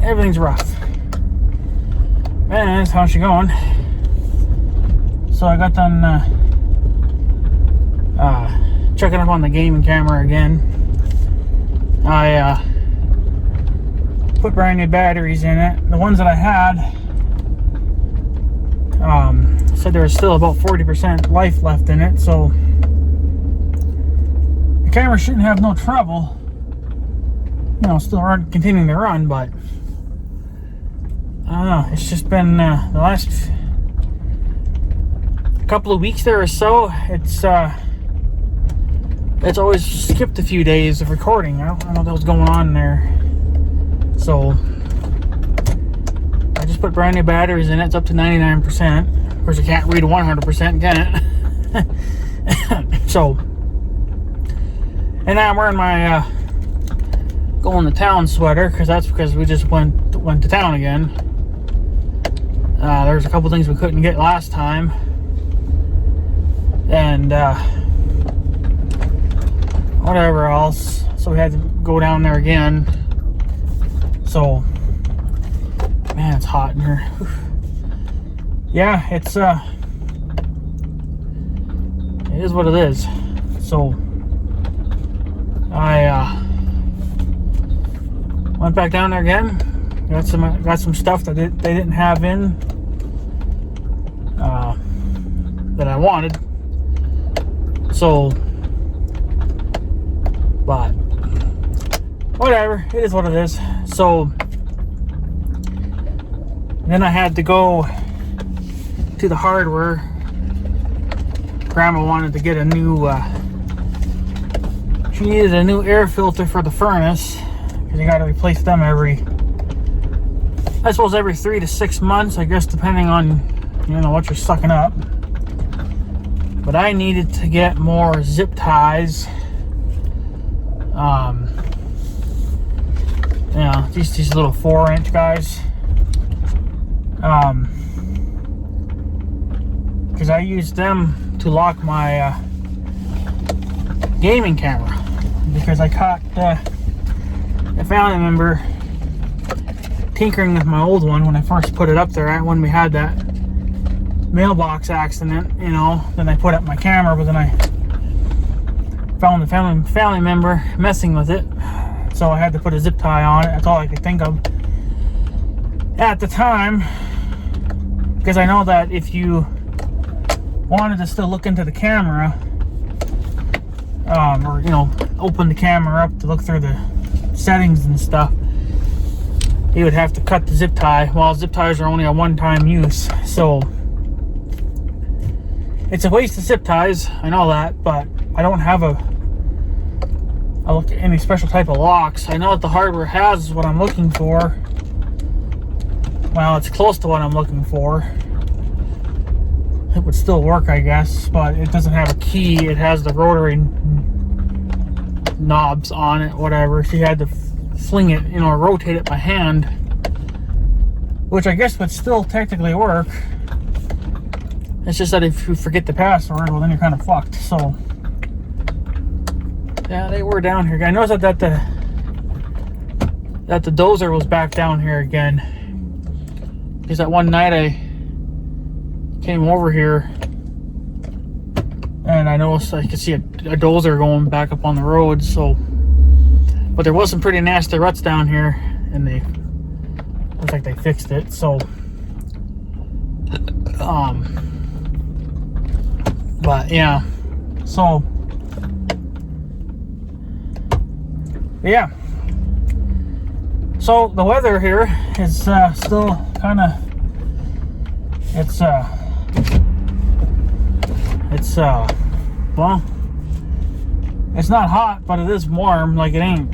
everything's rough. And how's she going? So I got done checking up on the gaming camera again. I put brand new batteries in it. The ones that I had said there was still about 40% life left in it, so the camera shouldn't have no trouble, you know, still continuing to run. But I don't know, it's just been the last couple of weeks there or so, it's always skipped a few days of recording. I don't know what was going on there. So I just put brand new batteries in it. It's up to 99%. Of course, I can't read 100%, can it? So, and now I'm wearing my going to town sweater, because we just went to town again. There's a couple things we couldn't get last time, and whatever else, so we had to go down there again. So, man, it's hot in here. Yeah, it is what it is. So I went back down there again. Got some stuff that they didn't have in that I wanted. So, but whatever, it is what it is. So then I had to go to the hardware. Grandma wanted to get a new she needed a new air filter for the furnace, because you got to replace them every 3 to 6 months, I guess, depending on, you know, what you're sucking up. But I needed to get more zip ties. You know, these little 4-inch guys. Because I used them to lock my gaming camera, because I caught a family member tinkering with my old one when I first put it up there, when we had that mailbox accident, you know. Then I put up my camera, but then I found the family member messing with it, so I had to put a zip tie on it. That's all I could think of at the time, because I know that if you wanted to still look into the camera, or, you know, open the camera up to look through the settings and stuff, you would have to cut the zip tie. Well, zip ties are only a one-time use, so it's a waste of zip ties, I know that, but I don't have any special type of locks. I know that the hardware has what I'm looking for. Well, it's close to what I'm looking for. It would still work, I guess, but it doesn't have a key. It has the rotary knobs on it, whatever. She had to fling it, you know, rotate it by hand, which I guess would still technically work. It's just that if you forget the password, well, then you're kind of fucked. So yeah, they were down here. I noticed that the dozer was back down here again, because that one night I came over here and I noticed I could see a dozer going back up on the road. So, but there was some pretty nasty ruts down here, and they looks like they fixed it. So, but yeah, so yeah. So the weather here is still kind of, well, it's not hot, but it is warm. Like, it ain't,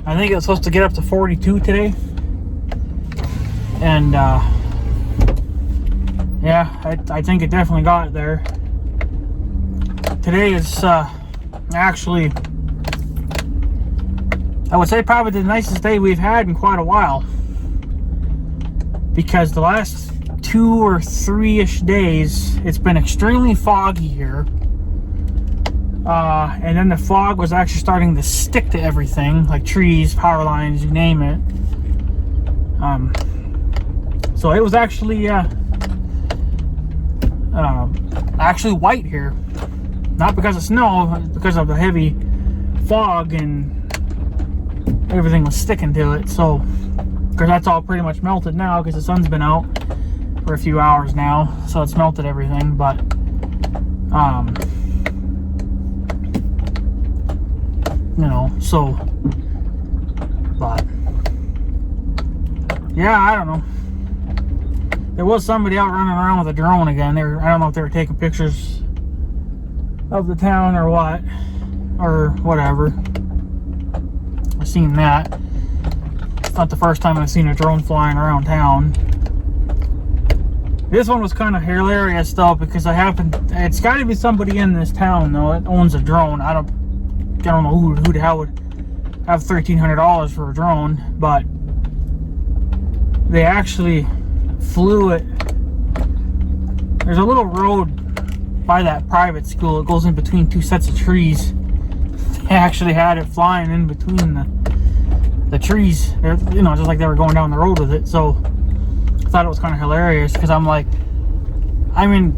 I think it's supposed to get up to 42 today, and yeah, I think it definitely got there. Today is actually, I would say, probably the nicest day we've had in quite a while, because the last 2 or 3-ish days it's been extremely foggy here. And then the fog was actually starting to stick to everything, like trees, power lines, you name it. So it was actually actually white here, not because of snow, but because of the heavy fog and everything was sticking to it. So, because that's all pretty much melted now, because the sun's been out for a few hours now, so it's melted everything. But you know, so, but yeah, I don't know. There was somebody out running around with a drone again. I don't know if they were taking pictures of the town or what, or whatever. I've seen that. It's not the first time I've seen a drone flying around town. This one was kind of hilarious though, because it's got to be somebody in this town though that owns a drone. I don't know who the hell would have $1,300 for a drone, but they actually flew it. There's a little road by that private school. It goes in between two sets of trees. They actually had it flying in between the trees, you know, just like they were going down the road with it. So I thought it was kind of hilarious, because I'm like, I mean,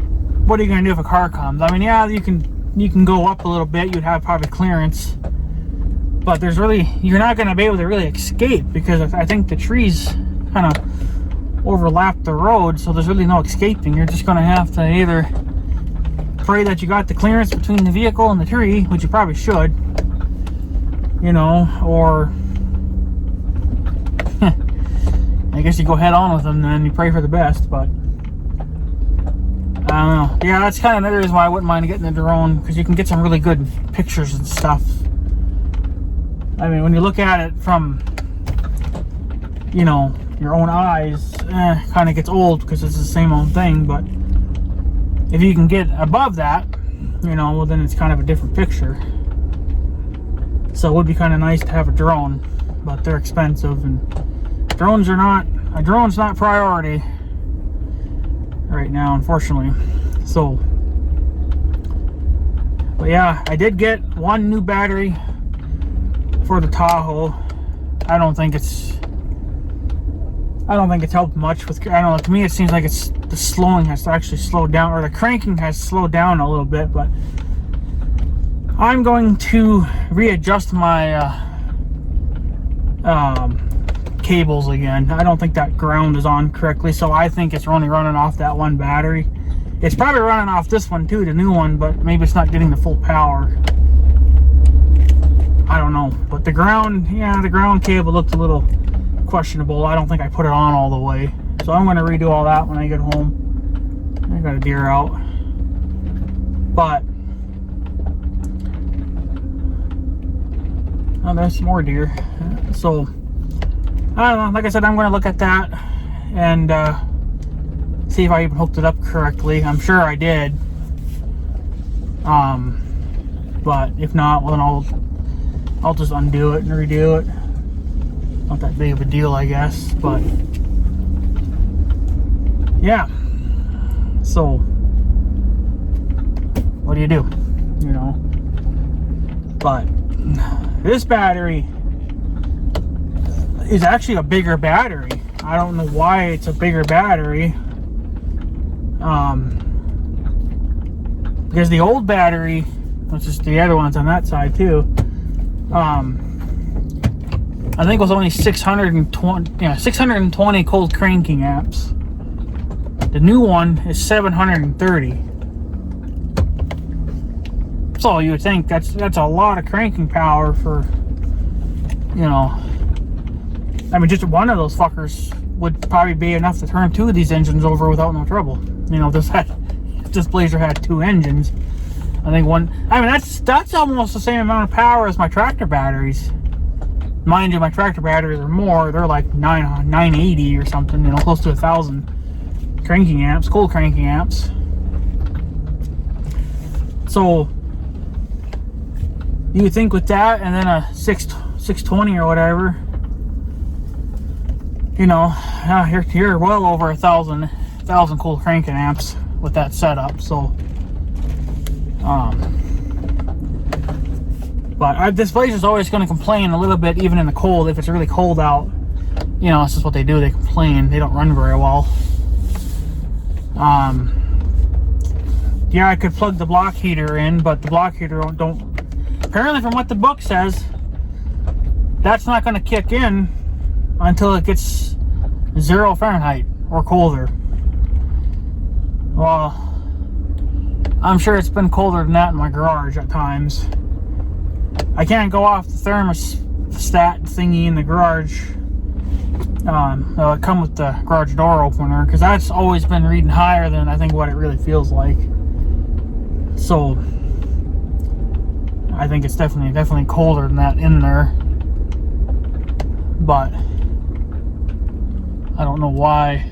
what are you gonna do if a car comes? I mean, yeah, you can go up a little bit, you'd have probably clearance, but you're not gonna be able to really escape, because I think the trees kind of overlap the road, so there's really no escaping. You're just gonna have to either pray that you got the clearance between the vehicle and the tree, which you probably should, you know, or I guess you go head on with them and you pray for the best. But I don't know. Yeah, that's kind of another reason why I wouldn't mind getting a drone, because you can get some really good pictures and stuff. I mean, when you look at it from, you know, your own eyes, kind of gets old because it's the same old thing. But if you can get above that, you know, well, then it's kind of a different picture. So it would be kind of nice to have a drone, but they're expensive, and a drone's not priority right now, unfortunately. So, but yeah, I did get one new battery for the Tahoe. I don't think it's helped much with, I don't know, to me it seems like the slowing has actually slowed down, or the cranking has slowed down a little bit. But I'm going to readjust my cables again. I don't think that ground is on correctly, so I think it's only running off that one battery. It's probably running off this one too, the new one, but maybe it's not getting the full power. I don't know. But the ground cable looked a little questionable. I don't think I put it on all the way, so I'm going to redo all that when I get home. I got a deer out, but oh, there's some more deer. So I don't know. Like I said, I'm going to look at that and see if I even hooked it up correctly. I'm sure I did. But if not, well, then I'll just undo it and redo it. Not that big of a deal, I guess. But yeah. So what do? You know. But this battery is actually a bigger battery. I don't know why it's a bigger battery. Because the old battery, which is the other ones on that side too, I think it was only 620 cold cranking amps. The new one is 730. So you would think that's a lot of cranking power for, you know, I mean, just one of those fuckers would probably be enough to turn two of these engines over without no trouble. You know, if this Blazer had two engines, I think one, I mean, that's almost the same amount of power as my tractor batteries. Mind you, my tractor batteries are more. They're like 980 or something, you know, close to 1,000 cranking amps, cold cranking amps. So you would think with that and then a 620 or whatever, you know, you're well over 1,000 cold cranking amps with that setup. So But this place is always going to complain a little bit, even in the cold. If it's really cold out, you know, it's just what they do. They complain. They don't run very well. Yeah, I could plug the block heater in, but the block heater don't. Apparently, from what the book says, that's not going to kick in until it gets 0 Fahrenheit or colder. Well, I'm sure it's been colder than that in my garage at times. I can't go off the thermostat thingy in the garage. It'll come with the garage door opener, because that's always been reading higher than I think what it really feels like. So I think it's definitely colder than that in there. But I don't know why.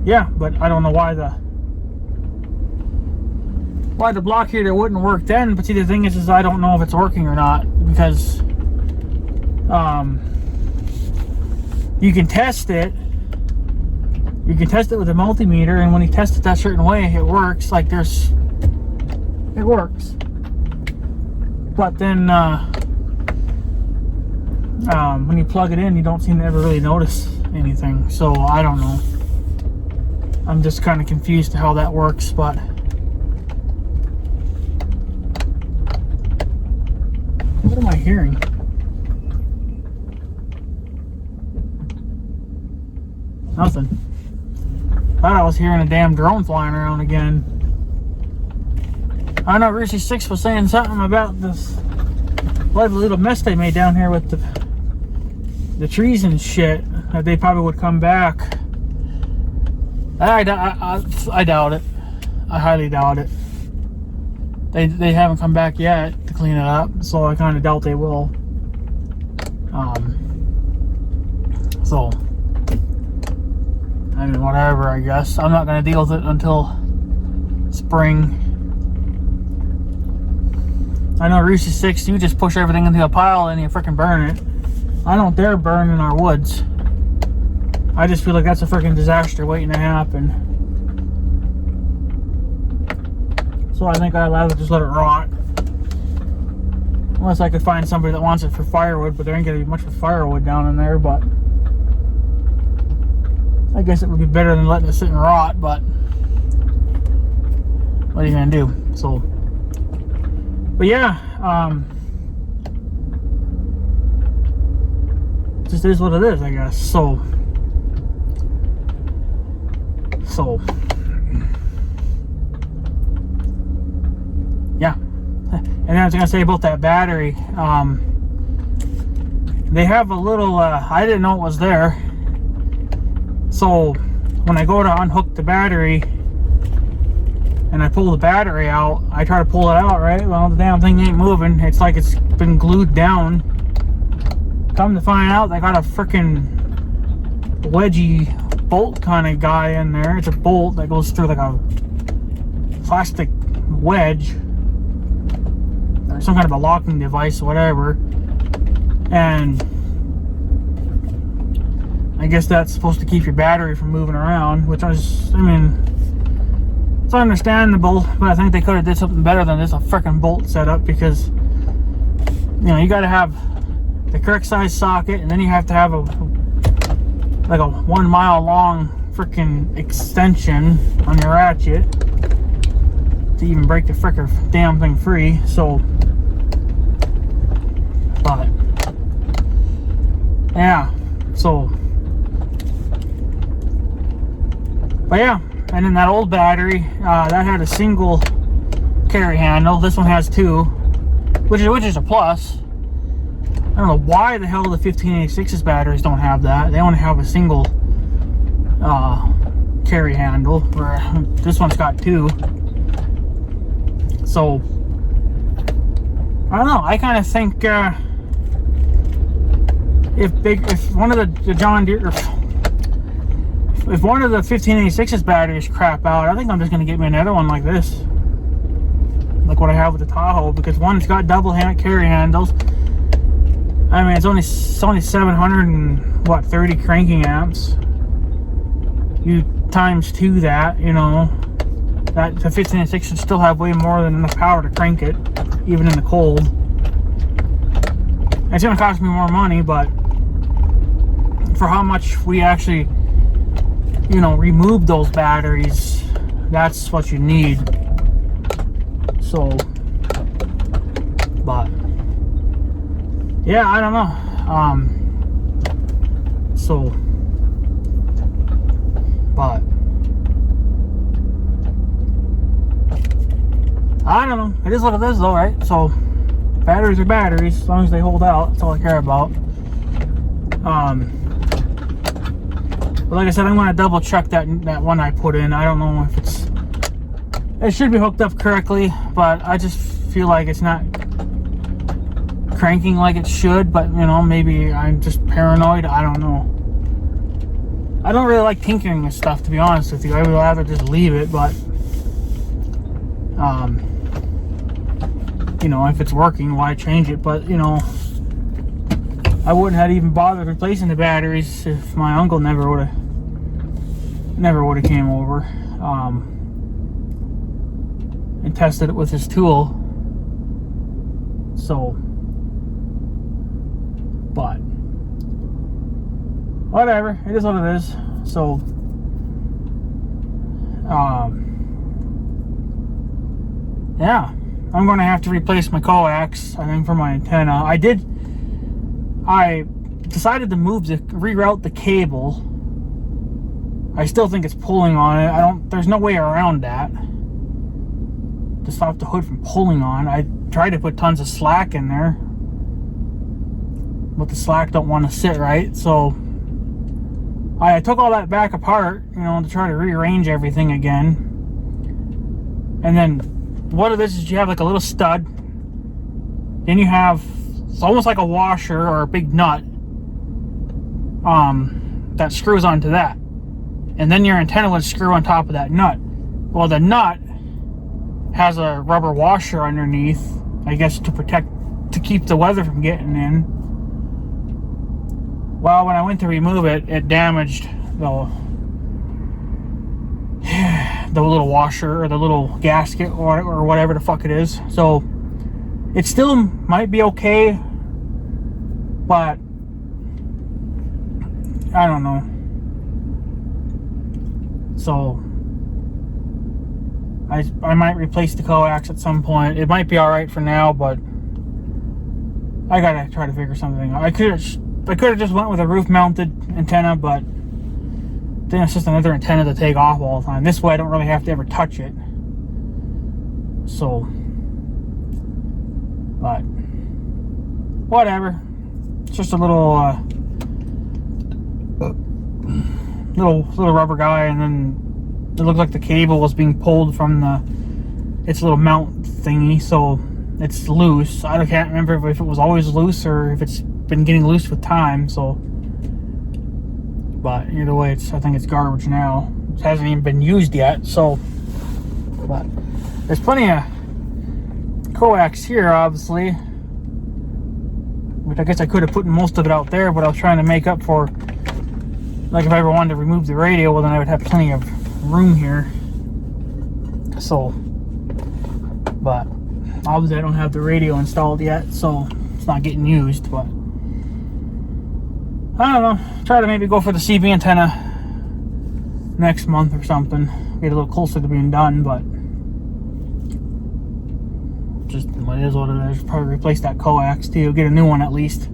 Yeah, but I don't know why the block heater wouldn't work then. But see, the thing is I don't know if it's working or not, because you can test it. You can test it with a multimeter, and when you test it that certain way, it works. Like it works. But then when you plug it in, you don't seem to ever really notice anything. So I don't know. I'm just kind of confused to how that works, but what am I hearing? Nothing. Thought I was hearing a damn drone flying around again. I know Rusey 6 was saying something about this lovely little mess they made down here with the trees and shit, that they probably would come back. I doubt it. I highly doubt it. They haven't come back yet to clean it up, so I kind of doubt they will. So I mean, whatever, I guess. I'm not going to deal with it until spring. I know Rusey 6, you just push everything into a pile and you freaking burn it. I don't dare burn in our woods. I just feel like that's a freaking disaster waiting to happen. So I think I'd rather just let it rot. Unless I could find somebody that wants it for firewood, but there ain't going to be much for firewood down in there, but I guess it would be better than letting it sit and rot, but what are you going to do? So, but yeah, it just is what it is, I guess. So yeah. And then I was going to say about that battery, they have a little, I didn't know it was there. So when I go to unhook the battery and I pull the battery out, I try to pull it out, right? Well, the damn thing ain't moving. It's like it's been glued down. Come to find out, they got a freaking wedgie bolt kind of guy in there. It's a bolt that goes through like a plastic wedge, or some kind of a locking device or whatever. And I guess that's supposed to keep your battery from moving around, which it's understandable, but I think they could have did something better than just a freaking bolt setup, because, you know, you got to have the correct size socket, and then you have to have a 1 mile long freaking extension on your ratchet to even break the frickin' damn thing free. So, but yeah, so. But yeah, and then that old battery, that had a single carry handle. This one has 2, which is a plus. I don't know why the hell the 1586's batteries don't have that. They only have a single carry handle, where this one's got 2. So I don't know. I kind of think if one of the John Deere, if one of the 1586's batteries crap out, I think I'm just going to get me another one like this, like what I have with the Tahoe, because one's got double carry handles. I mean, it's only 730 cranking amps. You times 2 that, you know, That the 15-6 should still have way more than enough power to crank it, even in the cold. It's going to cost me more money, but for how much we actually, you know, remove those batteries, that's what you need. So, but yeah, I don't know. But I don't know. It is what it is, though, right? So batteries are batteries, as long as they hold out. That's all I care about. But like I said, I'm going to double check that one I put in. I don't know if it should be hooked up correctly, but I just feel like it's not cranking like it should. But you know, maybe I'm just paranoid. I don't know. I don't really like tinkering with stuff, to be honest with you. I would rather just leave it, but you know, if it's working, why change it? But you know, I wouldn't have even bothered replacing the batteries if my uncle never would have came over and tested it with his tool. So, but whatever, it is what it is. So, yeah, I'm going to have to replace my coax, I think, for my antenna. I decided to reroute the cable. I still think it's pulling on it. There's no way around that to stop the hood from pulling on. I tried to put tons of slack in there, but the slack don't want to sit right. So I took all that back apart, you know, to try to rearrange everything again. And then what it is you have like a little stud. Then you have, it's almost like a washer or a big nut that screws onto that. And then your antenna would screw on top of that nut. Well, the nut has a rubber washer underneath, I guess, to keep the weather from getting in. Well, when I went to remove it, it damaged the little washer or the little gasket or whatever the fuck it is. So it still might be okay, but I don't know. So I might replace the coax at some point. It might be alright for now, but I gotta try to figure something out. I could have just went with a roof mounted antenna, but then it's just another antenna to take off all the time. This way I don't really have to ever touch it. So, but whatever. It's just a little rubber guy, and then it looked like the cable was being pulled from its little mount thingy, so it's loose. I can't remember if it was always loose or if it's been getting loose with time. So, but either way, I think it's garbage now. It hasn't even been used yet. So, but there's plenty of coax here, obviously, which I guess I could have put most of it out there, but I was trying to make up for, like, if I ever wanted to remove the radio, well, then I would have plenty of room here. So, but obviously I don't have the radio installed yet, so it's not getting used. But I don't know, try to maybe go for the CB antenna next month or something, get a little closer to being done. But just it is what it is. Probably replace that coax too, get a new one at least.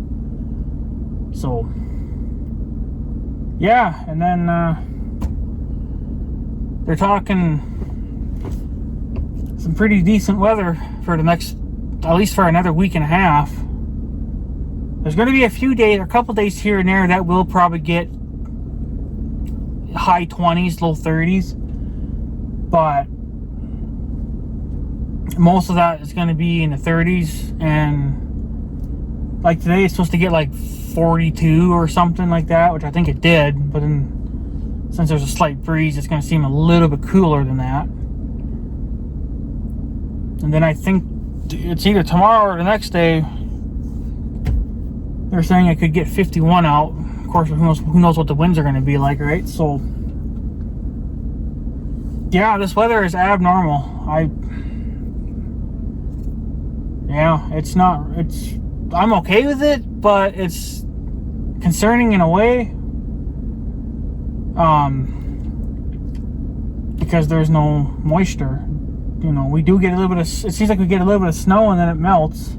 So yeah, and then they're talking some pretty decent weather for the next, at least for another week and a half. There's going to be a few days, a couple days here and there that will probably get high 20s, low 30s, but most of that is going to be in the 30s. And like today, it's supposed to get like 42 or something like that, which I think it did, but then since there's a slight breeze, it's going to seem a little bit cooler than that. And then I think it's either tomorrow or the next day, they're saying I could get 51 out. Of course, who knows what the winds are going to be like, right? So Yeah, this weather is abnormal. It's not, I'm okay with it, but it's concerning in a way. Because there's no moisture. You know, we do get a little bit of, it seems like we get a little bit of snow and then it melts.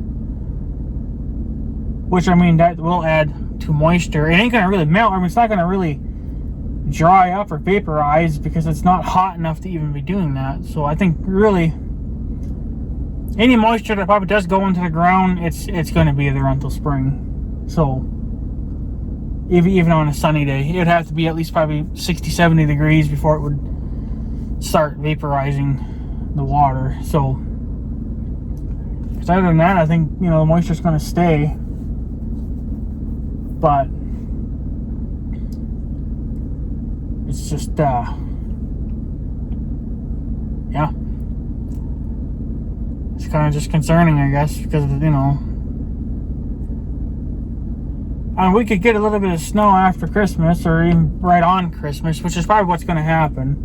Which, I mean, that will add to moisture. It ain't gonna really melt. I mean, it's not gonna really dry up or vaporize because it's not hot enough to even be doing that. So I think really any moisture that probably does go into the ground, it's going to be there until spring. So even on a sunny day, it would have to be at least probably 60-70 degrees before it would start vaporizing the water. So other than that, I think, you know, the moisture's going to stay. But it's just yeah, it's kind of just concerning, I guess, because, you know, we could get a little bit of snow after Christmas or even right on Christmas, which is probably what's going to happen.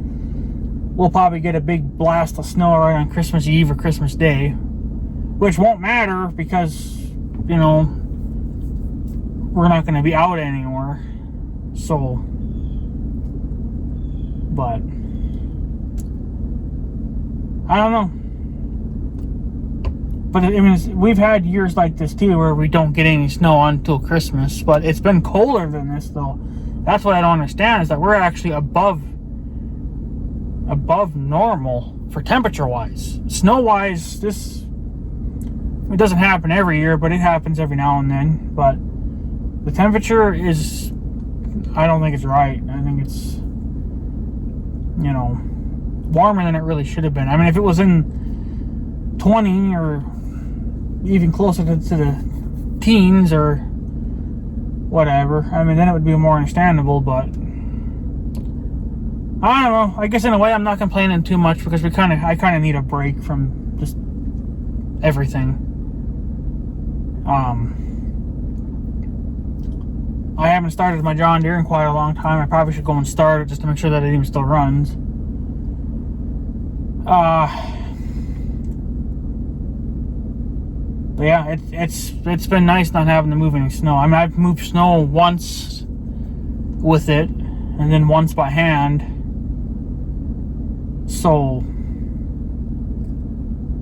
We'll probably get a big blast of snow right on Christmas Eve or Christmas Day, which won't matter because, you know, we're not going to be out anymore. So, but I don't know. But I mean, we've had years like this too where we don't get any snow until Christmas. But it's been colder than this, though. That's what I don't understand, is that we're actually above normal for temperature-wise. Snow-wise, it doesn't happen every year, but it happens every now and then. But the temperature is, I don't think it's right. I think it's, you know, warmer than it really should have been. I mean, if it was in 20 or even closer to the teens or whatever, I mean, then it would be more understandable. But I don't know. I guess in a way I'm not complaining too much because I kind of need a break from just everything. I haven't started my John Deere in quite a long time. I probably should go and start it just to make sure that it even still runs. But yeah, it's been nice not having to move any snow. I mean, I've moved snow once with it, and then once by hand. So,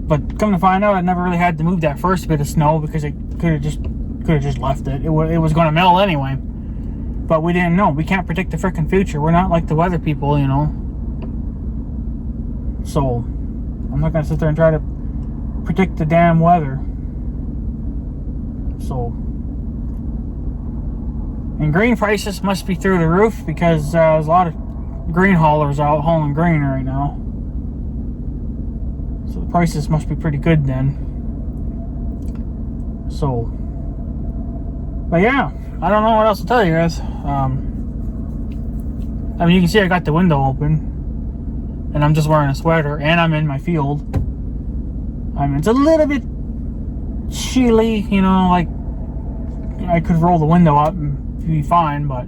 but come to find out, I never really had to move that first bit of snow because it could have just left it. It was going to melt anyway. But we didn't know. We can't predict the freaking future. We're not like the weather people, you know. So, I'm not going to sit there and try to predict the damn weather. So, and grain prices must be through the roof because there's a lot of grain haulers out hauling grain right now. So the prices must be pretty good then. So, but yeah, I don't know what else to tell you guys. I mean, you can see I got the window open, and I'm just wearing a sweater, and I'm in my field. I mean, it's a little bit chilly, you know, like I could roll the window up and be fine, but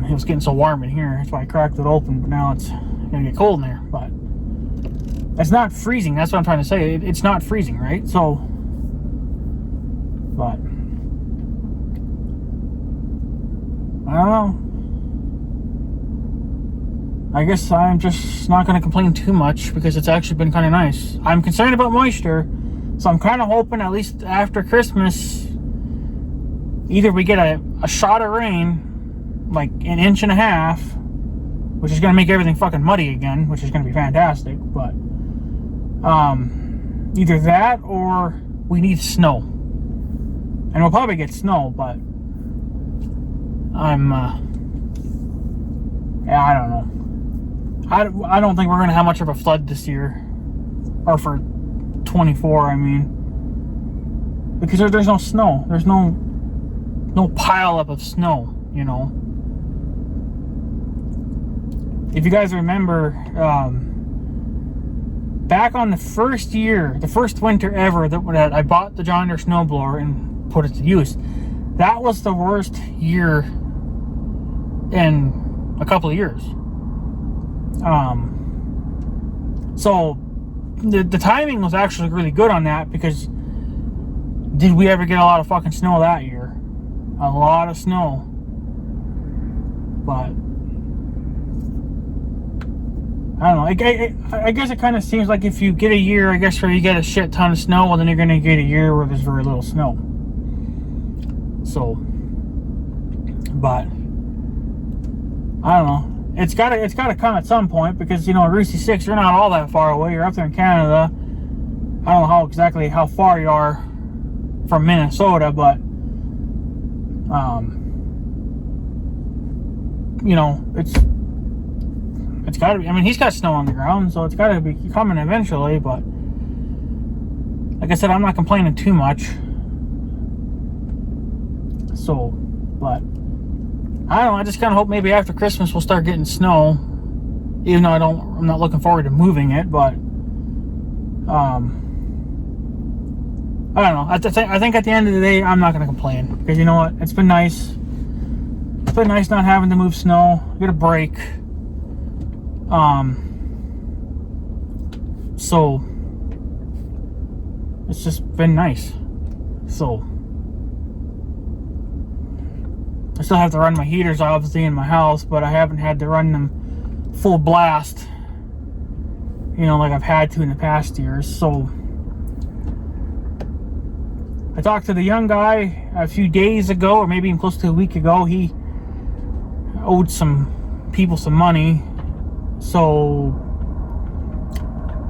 it was getting so warm in here, that's why I cracked it open. But now it's gonna get cold in there. But it's not freezing. That's what I'm trying to say. It's not freezing, right? So, but I don't know. I guess I'm just not going to complain too much because it's actually been kind of nice. I'm concerned about moisture, so I'm kind of hoping at least after Christmas, either we get a shot of rain, like an inch and a half, which is going to make everything fucking muddy again, which is going to be fantastic, but either that or we need snow. And we'll probably get snow, but yeah, I don't know. I don't think we're going to have much of a flood this year. Or for 24, I mean. Because there's no snow. There's no pile up of snow, you know. If you guys remember, back on the first year, the first winter ever that I bought the John Deere snowblower and put it to use, that was the worst year in a couple of years. So the timing was actually really good on that, because did we ever get a lot of fucking snow that year? A lot of snow. But I don't know. I guess it kind of seems like if you get a year, I guess, where you get a shit ton of snow, well, then you're going to get a year where there's very little snow. So, but I don't know. It's got to come at some point, because, you know, Roosy 6, you're not all that far away. You're up there in Canada. I don't know exactly how far you are from Minnesota, but you know, it's got to be. I mean, he's got snow on the ground, so it's got to be coming eventually. But like I said, I'm not complaining too much. So, but I don't know. I just kind of hope maybe after Christmas we'll start getting snow. Even though I'm not looking forward to moving it, but I don't know. I think at the end of the day, I'm not going to complain, because you know what? It's been nice. It's been nice not having to move snow, get a break. So it's just been nice. So I still have to run my heaters, obviously, in my house, but I haven't had to run them full blast, you know, like I've had to in the past years. So I talked to the young guy a few days ago, or maybe even close to a week ago. He owed some people some money. So,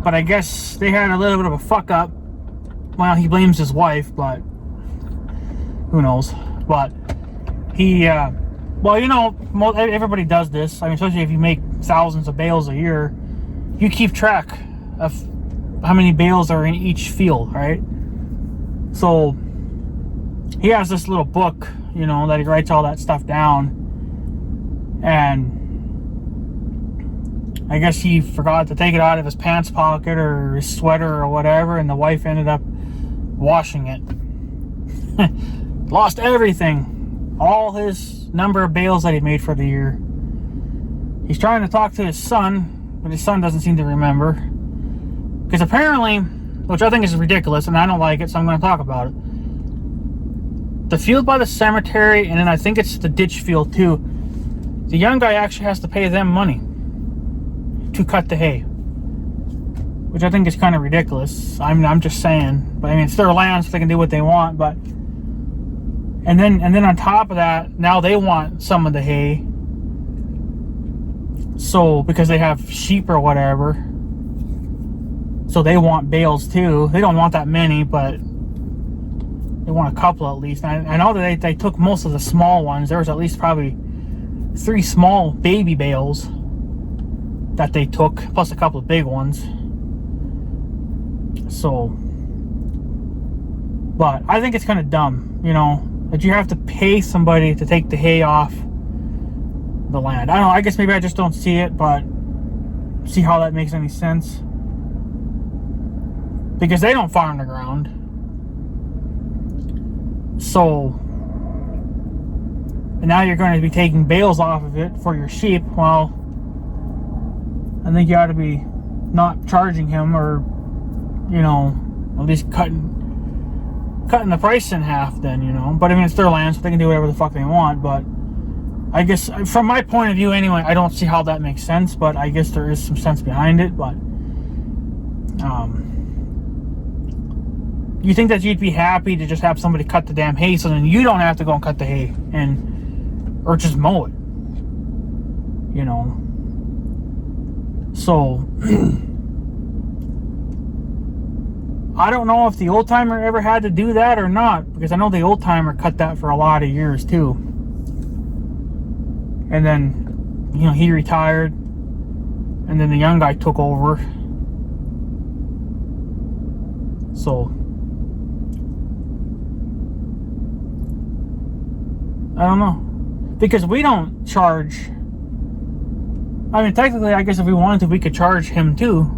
but I guess they had a little bit of a fuck up. Well, he blames his wife, but who knows. But he, well, you know, everybody does this. I mean, especially if you make thousands of bales a year, you keep track of how many bales are in each field, right? So he has this little book, you know, that he writes all that stuff down. And I guess he forgot to take it out of his pants pocket or his sweater or whatever, and the wife ended up washing it. Lost everything. All his number of bales that he made for the year. He's trying to talk to his son, but his son doesn't seem to remember. Because apparently, which I think is ridiculous, and I don't like it, so I'm going to talk about it. The field by the cemetery, and then I think it's the ditch field too, the young guy actually has to pay them money to cut the hay, which I think is kind of ridiculous. I'm just saying, but I mean, it's their land, so they can do what they want. But and then on top of that, now they want some of the hay. So because they have sheep or whatever, so they want bales too. They don't want that many, but they want a couple at least. And I know that they took most of the small ones. There was at least probably 3 small baby bales that they took, plus a couple of big ones. So, but I think it's kind of dumb, you know, that you have to pay somebody to take the hay off the land. I don't know, I guess maybe I just don't see it, but see how that makes any sense. Because they don't farm the ground. So, and now you're going to be taking bales off of it for your sheep. Well, I think you ought to be not charging him, or, you know, at least cutting the price in half then, you know. But I mean, it's their land, so they can do whatever the fuck they want. But I guess from my point of view anyway, I don't see how that makes sense, but I guess there is some sense behind it. But you think that you'd be happy to just have somebody cut the damn hay, so then you don't have to go and cut the hay, or just mow it, you know. So I don't know if the old timer ever had to do that or not, because I know the old timer cut that for a lot of years too. And then, you know, he retired, and then the young guy took over. So I don't know, because we don't charge. I mean, technically, I guess if we wanted to, we could charge him too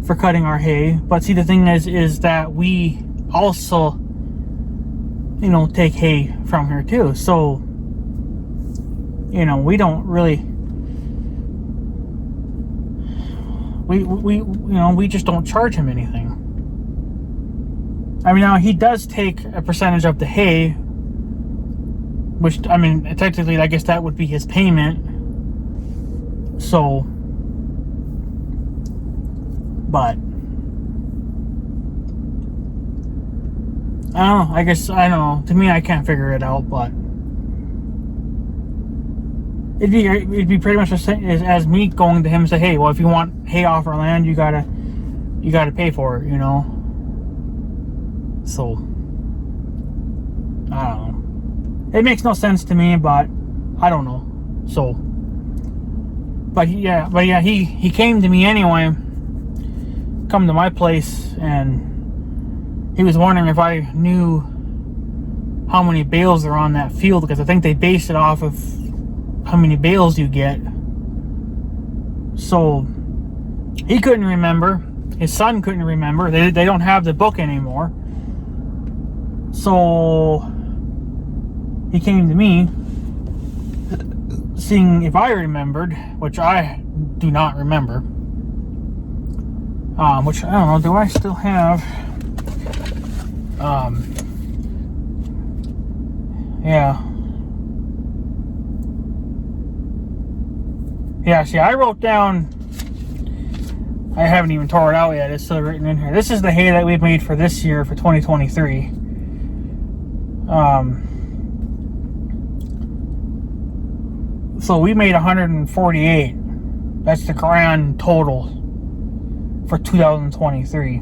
for cutting our hay. But see, the thing is that we also, you know, take hay from here too. So, you know, we don't really, we just don't charge him anything. I mean, now he does take a percentage of the hay, which, I mean, technically, I guess that would be his payment. So, but I don't know. I guess, I don't know. To me, I can't figure it out, but it'd be pretty much the same as me going to him and say, hey, well, if you want hay off our land, you gotta pay for it, you know. So I don't know. It makes no sense to me, but I don't know. So, but yeah, he came to me anyway. Come to my place, and he was wondering if I knew how many bales are on that field, because I think they base it off of how many bales you get. So he couldn't remember. His son couldn't remember. They don't have the book anymore. So he came to me, seeing if I remembered, which I do not remember. Which, I don't know, do I still have... Yeah, see, I wrote down... I haven't even tore it out yet. It's still written in here. This is the hay that we've made for this year, for 2023. So we made 148. That's the grand total for 2023.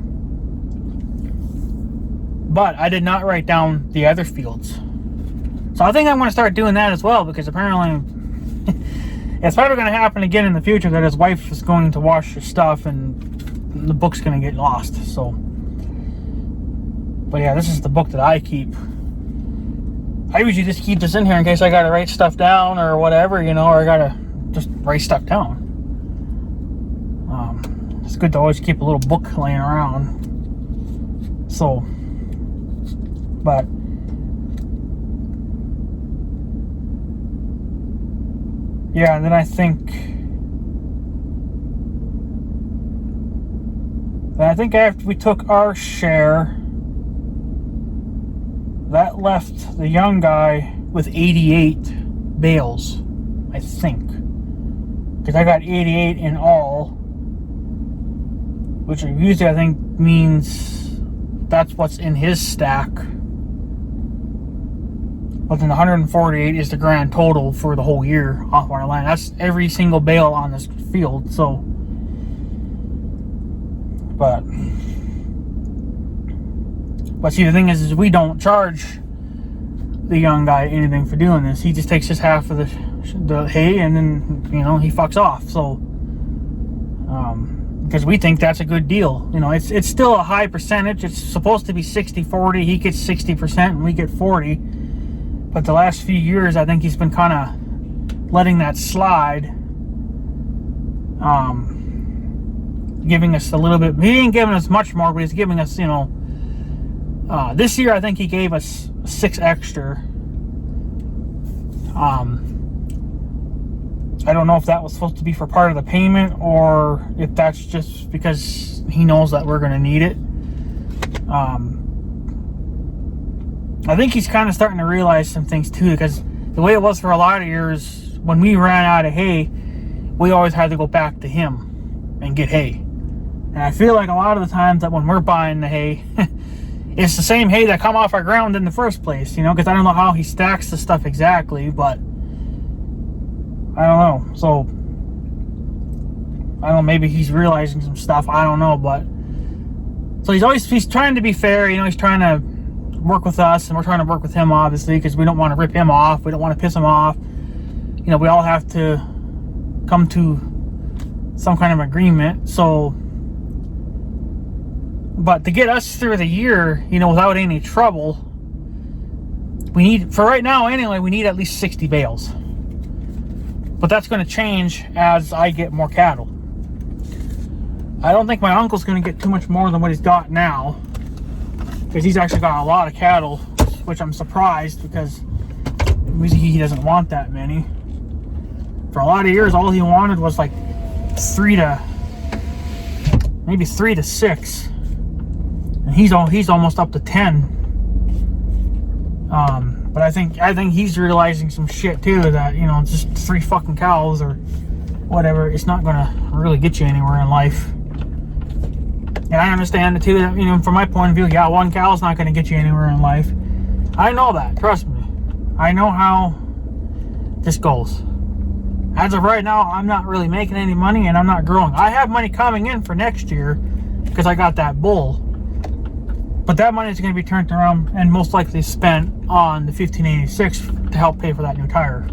But I did not write down the other fields. So I think I'm going to start doing that as well, because apparently it's probably going to happen again in the future that his wife is going to wash his stuff and the book's going to get lost. So, but yeah, this is the book that I keep. I usually just keep this in here in case I got to write stuff down or whatever, you know, or I got to just write stuff down. It's good to always keep a little book laying around. So, but yeah, and then I think after we took our share, that left the young guy with 88 bales, I think. Because I got 88 in all, which usually I think means that's what's in his stack. But then 148 is the grand total for the whole year off our land. That's every single bale on this field. So, but see, the thing is we don't charge the young guy anything for doing this. He just takes his half of the hay, and then, you know, he fucks off. So, because we think that's a good deal. You know, it's still a high percentage. It's supposed to be 60-40. He gets 60% and we get 40. But the last few years, I think he's been kind of letting that slide. Giving us a little bit. He ain't giving us much more, but he's giving us, you know, this year I think he gave us 6 extra. I don't know if that was supposed to be for part of the payment or if that's just because he knows that we're going to need it. I think he's kind of starting to realize some things too, because the way it was for a lot of years, when we ran out of hay, we always had to go back to him and get hay. And I feel like a lot of the times that when we're buying the hay, it's the same hay that come off our ground in the first place, you know, because I don't know how he stacks the stuff exactly, but I don't know. So, I don't know, maybe he's realizing some stuff, I don't know, but so he's trying to be fair, you know, he's trying to work with us, and we're trying to work with him, obviously, because we don't want to rip him off, we don't want to piss him off. You know, we all have to come to some kind of agreement. So, but to get us through the year, you know, without any trouble, we need, for right now anyway, we need at least 60 bales. But that's going to change as I get more cattle. I don't think my uncle's going to get too much more than what he's got now, because he's actually got a lot of cattle, which I'm surprised, because he doesn't want that many. For a lot of years, all he wanted was like 3 to maybe 3 to 6, and he's almost up to 10. But I think he's realizing some shit too, that, you know, just 3 fucking cows or whatever, it's not gonna really get you anywhere in life. And I understand it too, that, you know, from my point of view, yeah, 1 cow is not gonna get you anywhere in life. I know that, trust me. I know how this goes. As of right now, I'm not really making any money, and I'm not growing. I have money coming in for next year because I got that bull. But that money is going to be turned around and most likely spent on the 1586 to help pay for that new tire.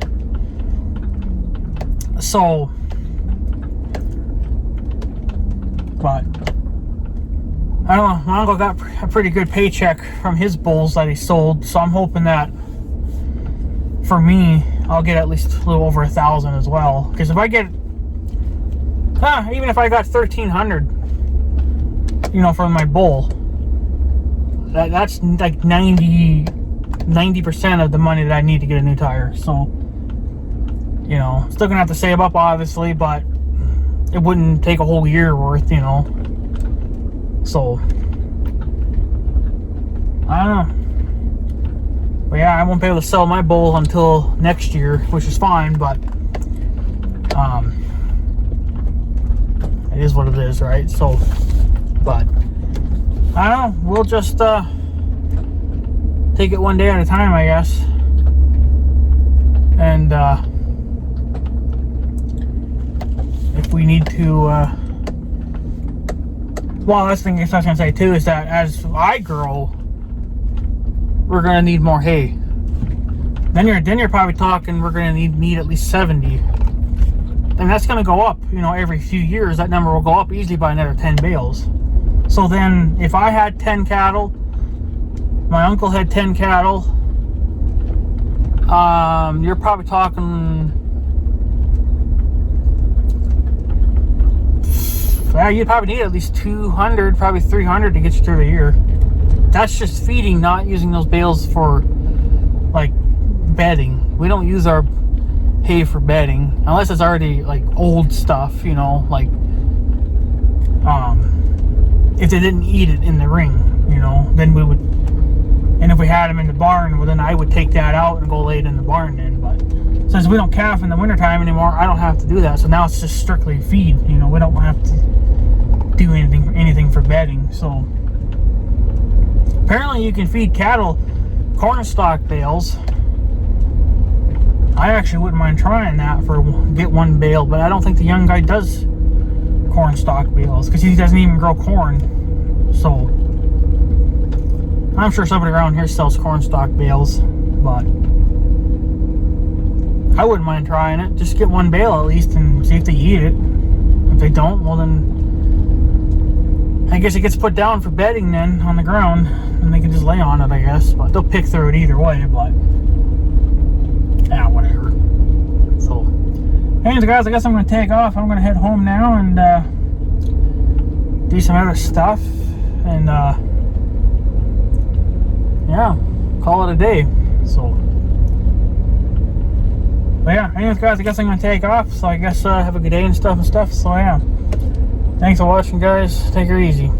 So, but I don't know. My uncle got a pretty good paycheck from his bulls that he sold, so I'm hoping that for me, I'll get at least a little over 1,000 as well. Because if I get, even if I got 1,300, you know, from my bull, that's like 90% of the money that I need to get a new tire. So, you know, still gonna have to save up, obviously, but it wouldn't take a whole year worth, you know. So, I don't know. But yeah, I won't be able to sell my bull until next year, which is fine, but it is what it is, right? So, but I don't know, we'll just take it one day at a time, I guess. And if we need to, well, that's the thing I was gonna say too, is that as I grow, we're gonna need more hay. Then you're probably talking we're gonna need at least 70, and that's gonna go up. You know, every few years that number will go up easily by another 10 bales. So then, if I had 10 cattle, my uncle had 10 cattle, you're probably talking, you'd probably need at least 200, probably 300 to get you through the year. That's just feeding, not using those bales for, like, bedding. We don't use our hay for bedding, unless it's already, like, old stuff, you know, like, if they didn't eat it in the ring, you know, then we would, and if we had them in the barn, well, then I would take that out and go lay it in the barn then. But since we don't calf in the wintertime anymore, I don't have to do that. So now it's just strictly feed, you know, we don't have to do anything for bedding. So apparently you can feed cattle corn stalk bales. I actually wouldn't mind trying that for get 1 bale, but I don't think the young guy does corn stalk bales because he doesn't even grow corn. So I'm sure somebody around here sells corn stalk bales, but I wouldn't mind trying it. Just get 1 bale at least and see if they eat it. If they don't, well then I guess it gets put down for bedding then on the ground, and they can just lay on it, I guess. But they'll pick through it either way, but yeah, whatever. So anyways, guys, I guess I'm going to take off. I'm going to head home now and do some other stuff, and yeah, call it a day. So, but yeah, anyways, guys, I guess I'm going to take off. So I guess have a good day and stuff. So yeah, thanks for watching, guys. Take her easy.